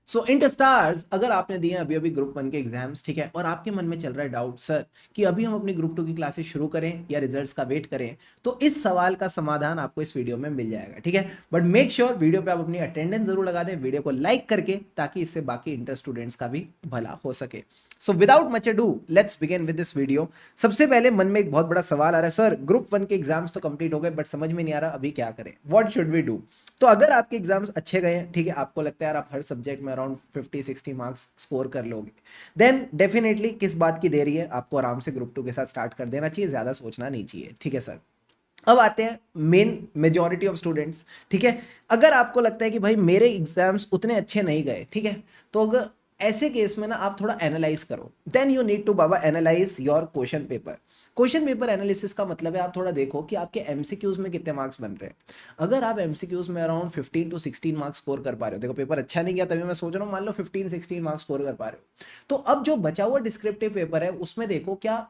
सो int stars, अगर आपने दिए अभी अभी ग्रुप वन के एग्जाम्स, ठीक है, और आपके मन में चल रहा है डाउट सर कि अभी हम अपनी ग्रुप टू की क्लासेस शुरू करें या रिजल्ट्स का वेट करें, तो इस सवाल का समाधान आपको इस वीडियो में मिल जाएगा, ठीक है। बट मेक श्योर वीडियो पे आप अपनी अटेंडेंस जरूर लगा दें, वीडियो को लाइक करके, ताकि इससे बाकी इंटर स्टूडेंट्स का भी भला हो सके। So without much ado let's begin with this video. सबसे पहले मन में एक बहुत बड़ा सवाल आ रहा है, सर ग्रुप वन के एग्जाम्स तो कंप्लीट हो गए बट समझ में नहीं आ रहा अभी क्या करें, व्हाट शुड वी डू। तो अगर आपके एग्जाम्स अच्छे गए हैं, ठीक है, आपको लगता है यार आप हर सब्जेक्ट में अराउंड 50-60 मार्क्स स्कोर कर लोगे, देन डेफिनेटली किस बात की देरी है, आपको आराम से ग्रुप टू के साथ स्टार्ट कर देना चाहिए, ज्यादा सोचना नहीं चाहिए, ठीक है सर। अब आते हैं मेन मेजॉरिटी ऑफ स्टूडेंट्स, ठीक है। अगर आपको लगता है कि भाई मेरे एग्जाम्स उतने अच्छे नहीं गए, ठीक है, तो अगर ऐसे केस में ना आप थोड़ा एनालाइज करो, देन यू नीड टू बाबा analyze your question paper. Question paper analysis का मतलब है आप थोड़ा देखो कि आपके एमसीक्यूज में कितने मार्क्स बन रहे हैं। अगर आप एमसीक्यूज में अराउंड 15 to 16 मार्क्स स्कोर कर पा रहे हो, देखो पेपर अच्छा नहीं गया तभी मैं सोच रहा हूँ, मान लो 15-16 मार्क्स स्कोर कर पा रहे हो, तो अब जो बचा हुआ डिस्क्रिप्टिव पेपर है उसमें देखो क्या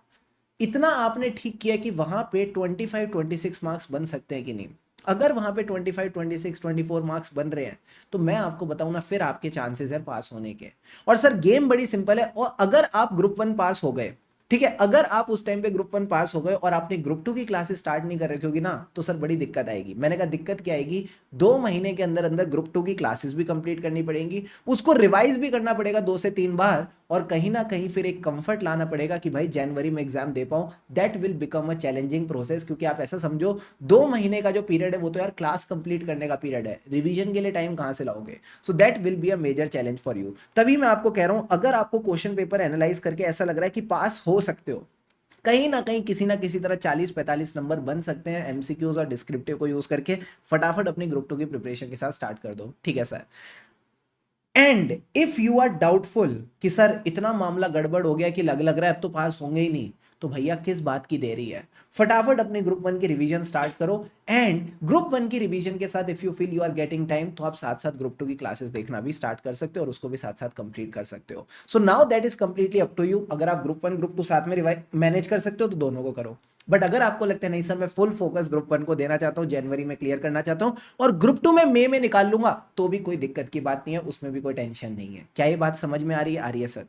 इतना आपने ठीक किया कि वहां पे 25-26 मार्क्स बन सकते हैं कि नहीं। अगर वहां पे 25-26-24 मार्क्स बन रहे हैं, तो मैं आपको बताऊं ना, फिर आपके चांसेस है पास होने के। और सर गेम बड़ी सिंपल है, और अगर आप ग्रुप वन पास हो गए, ठीक है, अगर आप उस टाइम पे ग्रुप वन पास हो गए और आपने ग्रुप टू की क्लासेस स्टार्ट नहीं कर रखी होगी ना, तो सर बड़ी दिक्कत आएगी। मैंने कहा दिक्कत क्या आएगी, 2 महीने के अंदर अंदर ग्रुप टू की क्लासेस भी कंप्लीट करनी पड़ेंगी, उसको रिवाइज भी करना पड़ेगा 2 से 3 बार, और कहीं ना कहीं फिर एक कंफर्ट लाना पड़ेगा कि भाई जनवरी में एग्जाम दे पाऊं। That will become a challenging process, क्योंकि आप ऐसा समझो 2 महीने का जो पीरियड है वो तो यार क्लास कंप्लीट करने का पीरियड है, रिवीजन के लिए टाइम कहां से लाओगे। So that will be a major challenge for you. तभी मैं आपको कह रहा हूं, अगर आपको क्वेश्चन पेपर एनालाइज करके ऐसा लग रहा है कि पास हो सकते हो, कहीं ना कहीं किसी ना किसी तरह 40-45 नंबर बन सकते हैं एमसीक्यूज और डिस्क्रिप्टिव को यूज करके, फटाफट अपनी ग्रुप टू की प्रिपरेशन के साथ स्टार्ट कर दो, ठीक है sir. And if you are doubtful कि सर इतना मामला गड़बड़ हो गया कि लग रहा है अब तो पास होंगे ही नहीं, तो भैया किस बात की देरी है, फटाफट अपने ग्रुप वन की रिवीजन स्टार्ट करो। एंड ग्रुप वन की रिवीजन के साथ if you feel you are getting time, तो आप साथ साथ ग्रुप टू की क्लासेस देखना भी स्टार्ट कर सकते हो और उसको भी साथ साथ कंप्लीट कर सकते हो। So now that is completely up to you, अगर आप ग्रुप वन ग्रुप टू साथ में मैनेज कर सकते हो तो दोनों को करो। बट अगर आपको लगता है नहीं सर मैं फुल फोकस ग्रुप वन को देना चाहता हूं, जनवरी में क्लियर करना चाहता हूं, और ग्रुप टू में मई में निकाल लूंगा, तो भी कोई दिक्कत की बात नहीं है, उसमें भी कोई टेंशन नहीं है। क्या ये बात समझ में आ रही है सर।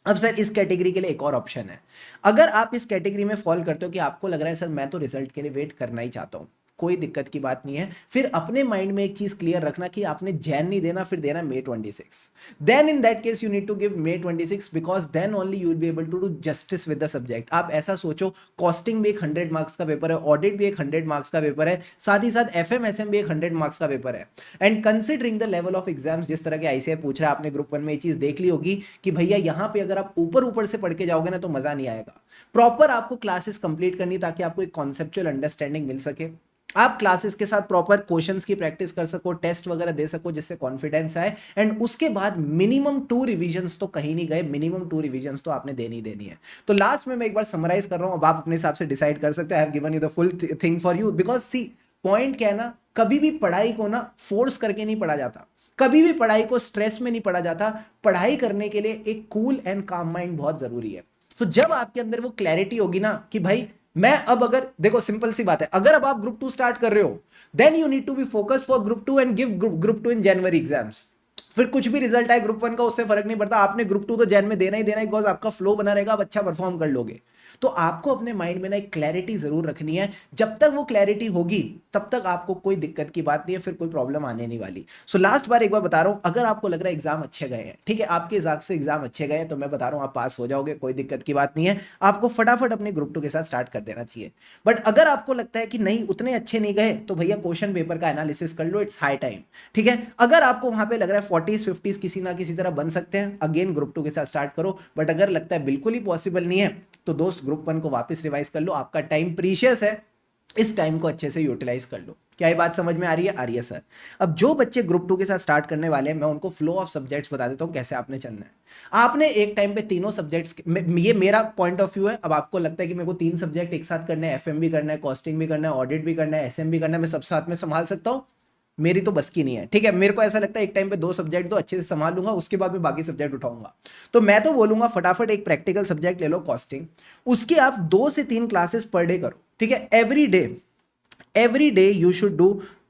अब सर इस कैटेगरी के लिए एक और ऑप्शन है। अगर आप इस कैटेगरी में फॉल करते हो कि आपको लग रहा है सर मैं तो रिजल्ट के लिए वेट करना ही चाहता हूं, कोई दिक्कत की बात नहीं है। फिर अपने माइंड में एक चीज क्लियर रखना कि आपने जैन नहीं देना, फिर देना May 26। Then in that case you need to give May 26, because then only you will be able to do justice with the subject. आप ऐसा सोचो, कॉस्टिंग भी एक 100 मार्क्स का पेपर है, ऑडिट भी एक 100 मार्क्स का पेपर है, साथ ही साथ FMSM भी एक 100 मार्क्स का पेपर है। And considering the level of exams, जिस तरह के आईसीआई पूछ रहा है, आपने ग्रुप वन में ये चीज देख ली होगी कि भैया यहाँ पे अगर आप ऊपर ऊपर से पढ़ के जाओगे ना तो मजा नहीं आएगा। प्रॉपर आपको क्लासेस कंप्लीट करनी, ताकि आपको एक कॉन्सेप्चुअल अंडरस्टैंडिंग मिल सके, आप क्लासेस के साथ प्रॉपर क्वेश्चंस की प्रैक्टिस कर सको, टेस्ट वगैरह दे सको, जिससे कॉन्फिडेंस आए। एंड उसके बाद मिनिमम 2 रिवीजन्स तो कहीं नहीं गए, मिनिमम 2 रिवीजन्स तो आपने देनी है। तो लास्ट में मैं एक बार समराइज कर रहा हूं, अब आप अपने हिसाब से डिसाइड कर सकते हो। I have given you the full thing for you, because see point क्या है ना, कभी भी पढ़ाई को ना फोर्स करके नहीं पढ़ा जाता, कभी भी पढ़ाई को स्ट्रेस में नहीं पढ़ा जाता। पढ़ाई करने के लिए एक कूल एंड काम माइंड बहुत जरूरी है। तो जब आपके अंदर वो क्लैरिटी होगी ना कि भाई मैं अब, अगर देखो सिंपल सी बात है, अगर अब आप ग्रुप टू स्टार्ट कर रहे हो, then you need to be focused for group two and give group two in January exams. फिर कुछ भी रिजल्ट आए ग्रुप वन का उससे फर्क नहीं पड़ता, आपने ग्रुप टू तो जैन में देना ही देना है, बिकॉज आपका फ्लो बना रहेगा, आप अच्छा परफॉर्म कर लोगे। तो आपको अपने माइंड में ना एक क्लैरिटी जरूर रखनी है, जब तक वो क्लैरिटी होगी तब तक आपको कोई दिक्कत की बात नहीं है, फिर कोई प्रॉब्लम आने नहीं वाली। सो लास्ट बार एक बार बता रहा हूं, अगर आपको लग रहा है एग्जाम अच्छे गए हैं, ठीक है, आपके हिसाब से एग्जाम अच्छे गए, तो मैं बता रहा हूं आप पास हो जाओगे, कोई दिक्कत की बात नहीं है। आपको फटाफट अपने ग्रुप टू के साथ स्टार्ट कर देना चाहिए। बट अगर आपको लगता है कि नहीं उतने अच्छे नहीं गए, तो भैया क्वेश्चन पेपर का एनालिसिस कर लो, इट्स हाई टाइम, ठीक है। अगर आपको वहां पे लग रहा है 40s 50s किसी ना किसी तरह बन सकते हैं, अगेन ग्रुप टू के साथ स्टार्ट करो। बट अगर लगता है बिल्कुल ही पॉसिबल नहीं है, तो दोस्त ग्रुप वन को वापस रिवाइज कर लो, आपका टाइम प्रीशियस है, इस टाइम को अच्छे से यूटिलाइज कर लो। क्या ये बात समझ में आ रही है सर। अब जो बच्चे ग्रुप टू के साथ स्टार्ट करने वाले हैं, मैं उनको फ्लो ऑफ सब्जेक्ट्स बता देता हूं कैसे आपने चलना है। आपने एक टाइम पे तीनों सब्जेक्ट्स, ये मेरा पॉइंट ऑफ व्यू है, अब आपको लगता है कि मेरे को 3 सब्जेक्ट एक साथ करना है, एफएम भी करना है, कॉस्टिंग भी करना है, ऑडिट भी करना है, एसएम भी करना है, मैं सब साथ में संभाल सकता हूं, मेरी तो बस की नहीं है, ठीक है। मेरे को ऐसा लगता है एक टाइम पे 2 सब्जेक्ट तो अच्छे से संभाल लूंगा, उसके बाद मैं बाकी सब्जेक्ट उठाऊंगा। तो मैं तो बोलूंगा फटाफट एक प्रैक्टिकल सब्जेक्ट ले लो, कॉस्टिंग, उसके आप 2 से 3 क्लासेस पर डे करो, ठीक है। Every day you should do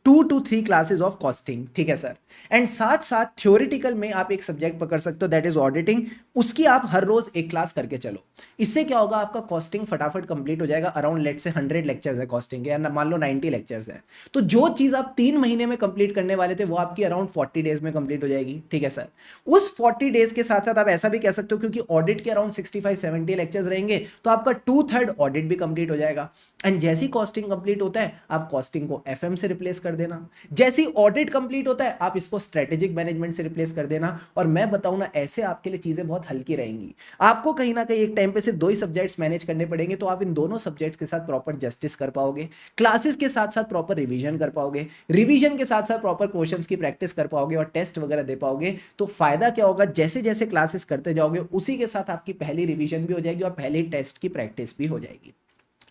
2 to 3 classes of costing, ठीक है सर। एंड साथ साथ थ्योरेटिकल में आप एक सब्जेक्ट पकड़ सकते हो, दैट इज ऑडिटिंग। उसकी आप हर रोज एक क्लास करके चलो। इससे क्या होगा, आपका कॉस्टिंग फटाफट कंप्लीट हो जाएगा। अराउंड लेट से 100 लेक्चर्स है कॉस्टिंग के, या मान लो 90 लेक्चर्स है, तो जो चीज आप 3 महीने में कंप्लीट करने वाले थे वो आपकी अराउंड 40 डेज में कंप्लीट हो जाएगी, ठीक है सर। उस 40 डेज के साथ साथ आप ऐसा भी कह सकते हो, क्योंकि ऑडिट के अराउंड 65-70 लेक्चर्स रहेंगे, तो आपका 2/3 ऑडिट भी कंप्लीट हो जाएगा। एंड जैसी कॉस्टिंग कंप्लीट होता है, आप कॉस्टिंग को एफएम से रिप्लेस कर देना। जैसी ऑडिट कंप्लीट होता है, आप इसको स्ट्रेटेजिक मैनेजमेंट से रिप्लेस कर देना। और मैं बताऊं ना, ऐसे आपके लिए चीजें बहुत हल्की रहेंगी। आपको कहीं ना कहीं एक टाइम पे सिर्फ 2 ही सब्जेक्ट्स मैनेज करने पड़ेंगे, तो आप इन दोनों सब्जेक्ट्स के साथ प्रॉपर जस्टिस कर पाओगे, क्लासेस के साथ साथ प्रॉपर रिवीजन कर पाओगे, रिवीजन के साथ साथ प्रॉपर क्वेश्चंस की प्रैक्टिस कर पाओगे और टेस्ट वगैरह दे पाओगे। तो फायदा क्या होगा, जैसे जैसे क्लासेस करते जाओगे उसी के साथ आपकी पहली रिवीजन भी हो जाएगी और पहली टेस्ट की प्रैक्टिस भी हो जाएगी।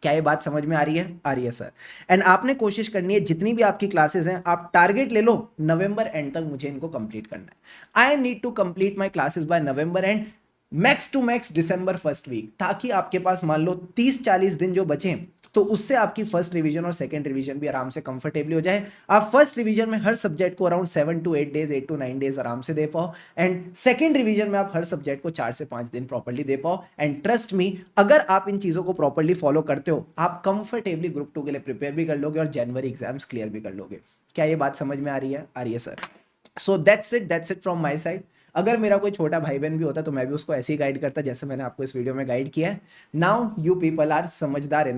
क्या ये बात समझ में आ रही है? आ रही है सर। एंड आपने कोशिश करनी है, जितनी भी आपकी क्लासेस हैं, आप टारगेट ले लो नवंबर एंड तक मुझे इनको कंप्लीट करना है। I need to complete my classes by November end, max to max December first week, ताकि आपके पास मान लो 30-40 दिन जो बचे, तो उससे आपकी फर्स्ट रिवीजन और सेकंड रिवीजन भी आराम से कंफर्टेबली हो जाए। आप फर्स्ट रिवीजन में हर सब्जेक्ट को around 7 to 8 days, 8 to 9 days आराम से दे पाओ। एंड सेकंड रिवीजन में आप हर सब्जेक्ट को 4 से 5 दिन प्रॉपर्ली दे पाओ। एंड ट्रस्ट मी, अगर आप इन चीजों को प्रॉपर्ली फॉलो करते हो, आप कंफर्टेबली ग्रुप 2 के लिए प्रिपेयर भी कर लोगे और जनवरी एग्जाम्स क्लियर भी कर लोगे। क्या ये बात समझ में आ रही है? आ रही है sir. So that's it from my side. अगर मेरा कोई छोटा भाई बहन भी होता तो मैं भी उसको ऐसे ही गाइड करता जैसे मैंने आपको इस वीडियो में गाइड किया है। नाउ यू पीपल आर समझदार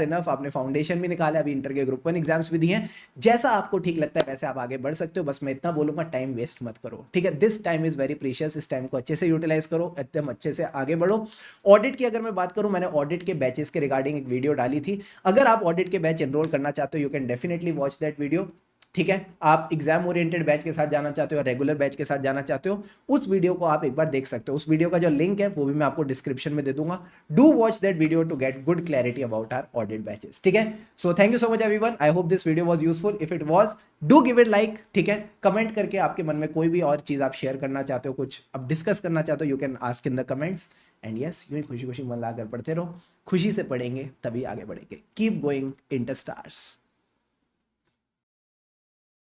इनफ, आपने फाउंडेशन भी निकाला, अभी इंटर के ग्रुप 1 एग्जाम्स भी दिए हैं। जैसा आपको ठीक लगता है वैसे आप आगे बढ़ सकते हो। बस मैं इतना बोलूंगा, टाइम वेस्ट मत करो, ठीक है। This time is very precious, इस टाइम को अच्छे से यूटिलाइज करो, एकदम अच्छे से आगे बढ़ो। ऑडिट की अगर मैं बात करूं, मैंने ऑडिट के बैचेस के रिगार्डिंग एक वीडियो डाली थी। अगर आप ऑडिट के बैच एनरोल करना चाहते हो, you can definitely watch that video, ठीक है। आप एग्जाम ओरिएंटेड बैच के साथ जाना चाहते हो, रेगुलर बैच के साथ जाना चाहते हो, उस वीडियो को आप एक बार देख सकते हो। उस वीडियो का जो लिंक है वो भी मैं आपको डिस्क्रिप्शन में दे दूंगा। Do watch that video to get good clarity about our audit batches, ठीक है। So thank you so much everyone, I hope this video was useful. If it was, do give it like, ठीक है। Comment करके आपके मन में कोई भी और चीज आप शेयर करना चाहते हो, कुछ अब डिस्कस करना चाहते हो, you can ask in the comments. And yes, यूं ही खुशी खुशी मन लगाकर पढ़ते रहो, खुशी से पढ़ेंगे तभी आगे बढ़ेंगे। Keep going inter stars.